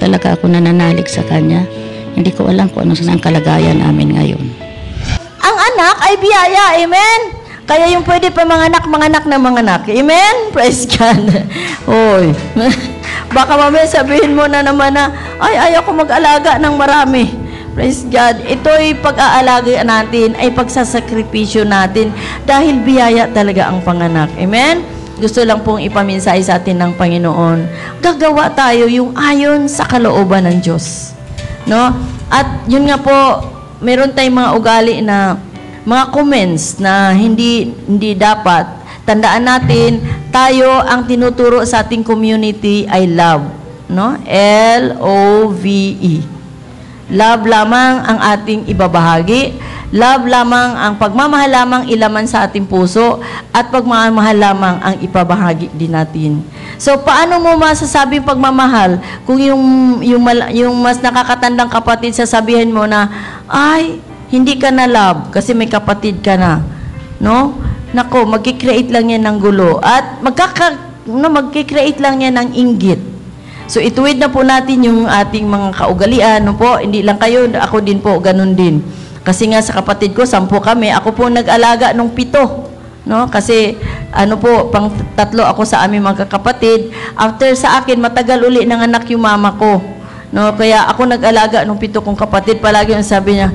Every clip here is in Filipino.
talaga ako nananalig sa Kanya. Hindi ko alam kung ano ang kalagayan namin ngayon. Ang anak ay biyaya, amen? Kaya yung pwede pa manganak ng manganak, amen? Praise God. Oy. Baka mamaya sabihin mo na naman na, ay, ayaw ko mag-alaga ng marami. Praise God. Ito'y pag-aalaga natin, ay pagsasakripisyo natin dahil biyaya talaga ang panganak. Amen? Gusto lang pong ipaminsay sa atin ng Panginoon. Gagawa tayo yung ayon sa kalooban ng Diyos. No? At yun nga po, meron tayong mga ugali na mga comments na hindi dapat. Tandaan natin, tayo ang tinuturo sa ating community ay love. No? L-O-V-E. Love lamang ang ating ibabahagi. Love lamang ang pagmamahal lamang ilaman sa ating puso at pagmamahal lamang ang ipabahagi din natin. So, paano mo masasabing pagmamahal kung yung mas nakakatandang kapatid sasabihin mo na, ay, hindi ka na love kasi may kapatid ka na. No? Nako, magkikreate lang yan ng gulo. At magkikreate lang yan ng inggit. So, ituwid na po natin yung ating mga kaugalian. No po? Hindi lang kayo, ako din po, ganun din. Kasi nga sa kapatid ko, 10 kami. Ako po nag-alaga nung 7. No? Kasi, pang 3 ako sa aming mga kapatid. After sa akin, matagal uli ng anak yung mama ko. No, kaya ako nag-alaga nung 7 kong kapatid, palagi yung sabi niya,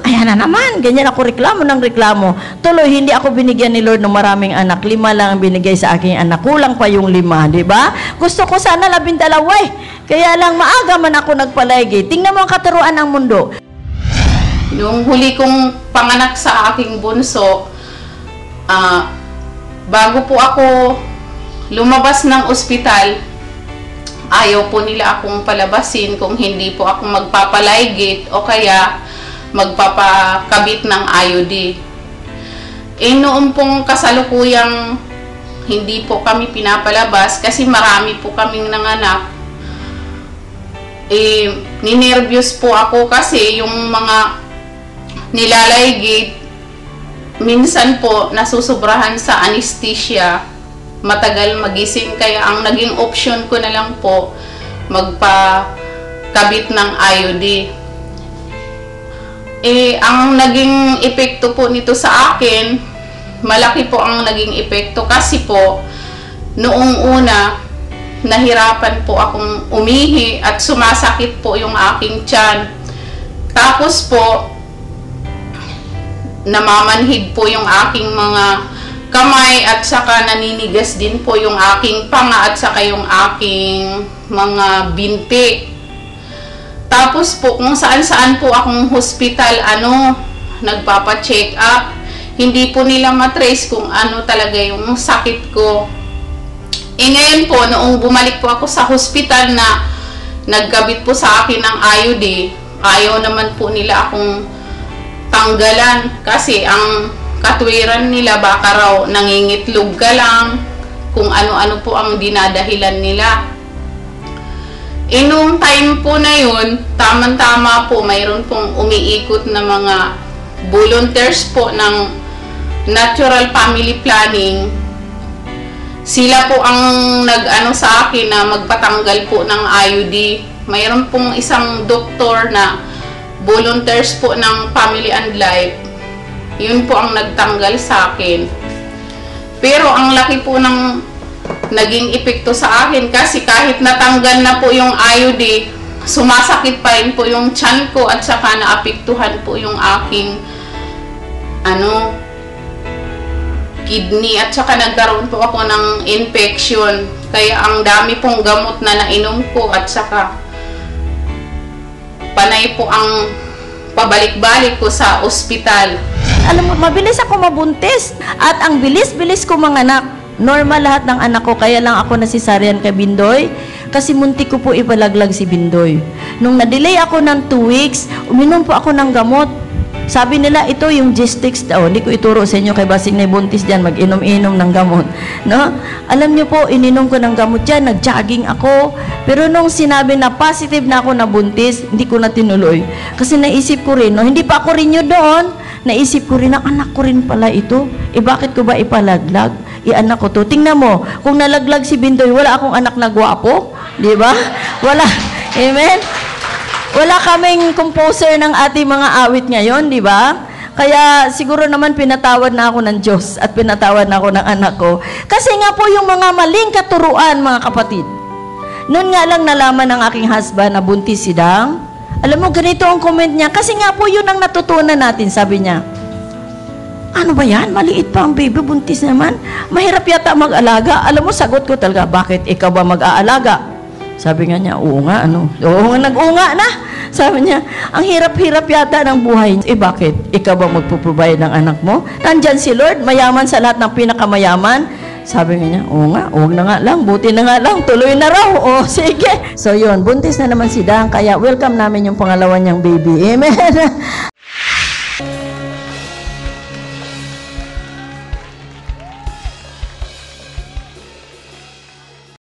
ayan na naman, ganyan ako reklamo ng reklamo. Tuloy, hindi ako binigyan ni Lord ng maraming anak. 5 lang ang binigay sa aking anak. Kulang pa yung 5, di ba? Gusto ko sana 12 eh. Kaya lang maaga man ako nagpalagi. Tingnan mo ang katuruan ng mundo. Yung huli kong panganak sa aking bunso, bago po ako lumabas ng ospital, ayaw po nila akong palabasin kung hindi po ako magpapalaygit o kaya magpapakabit ng IUD. Noong pong kasalukuyang hindi po kami pinapalabas kasi marami po kaming nanganak, ninervyos po ako kasi yung mga nilalaygit, minsan po nasusobrahan sa anesthesia, matagal magising, kaya ang naging option ko na lang po magpakabit ng IUD. Ang naging epekto po nito sa akin, malaki po ang naging epekto kasi po noong una nahirapan po akong umihi at sumasakit po yung aking tiyan. Tapos po namamanhid po yung aking mga kamay at saka naninigas din po yung aking panga at saka yung aking mga binti. Tapos po kung saan-saan po akong hospital, nagpapa-check up, hindi po nila matrace kung ano talaga yung sakit ko. Ngayon po, noong bumalik po ako sa hospital na nagkabit po sa akin ng IUD, ayaw naman po nila akong tanggalan kasi ang katwiran nila baka raw nangingitlog ka lang, kung ano-ano po ang dinadahilan nila. Nung time po na yun, tamang-tama po, mayroon pong umiikot na mga volunteers po ng Natural Family Planning. Sila po ang nag-ano sa akin na magpatanggal po ng IUD. Mayroon pong isang doktor na volunteers po ng Family and Life. Yun po ang nagtanggal sa akin. Pero ang laki po ng naging epekto sa akin kasi kahit natanggal na po yung IUD, sumasakit pa rin po yung tiyan ko at saka naapektuhan po yung aking kidney at saka nagkaroon po ako ng infection. Kaya ang dami pong gamot na nainom ko at saka panay po ang pabalik-balik ko sa ospital. Alam mo, mabilis ako mabuntis at ang bilis-bilis ko manganak. Normal lahat ng anak ko, kaya lang ako nasisaryan kay Bindoy kasi muntik ko po ipalaglag si Bindoy. Nung na-delay ako ng 2 weeks, uminom po ako ng gamot. Sabi nila, ito yung Gestix daw. Hindi ko ituro sa inyo kay Basing na buntis dyan, mag-inom-inom ng gamot. No? Alam niyo po, ininom ko ng gamot dyan, nag-jogging ako. Pero nung sinabi na positive na ako na buntis, hindi ko na tinuloy. Kasi naisip ko rin, hindi pa ako rin yun doon, naisip ko rin, ang anak ko rin pala ito. Bakit ko ba ipalaglag? Anak ko to. Tingnan mo, kung nalaglag si Bindoy, wala akong anak na gwapo. Di ba? Wala. Amen? Wala kaming composer ng ating mga awit ngayon, di ba? Kaya siguro naman pinatawad na ako ng Diyos at pinatawad na ako ng anak ko. Kasi nga po yung mga maling katuruan, mga kapatid. Noon nga lang nalaman ng aking husband na buntis si Dang. Alam mo, ganito ang comment niya. Kasi nga po yun ang natutunan natin, sabi niya. Ano ba yan? Maliit pa ang baby, buntis naman. Mahirap yata mag-alaga. Alam mo, sagot ko talaga, bakit ikaw ba mag-aalaga? Sabi nga niya, oo nga, ano? Oo nga, nag-unga na. Sabi niya, ang hirap-hirap yata ng buhay. Bakit? Ikaw ba magpuprovide ng anak mo? Nandyan si Lord, mayaman sa lahat ng pinakamayaman. Sabi nga niya, oo nga, huwag na nga lang, buti na nga lang, tuloy na raw. O, sige. So yun, buntis na naman si Dang, kaya welcome namin yung pangalawa niyang baby. Amen.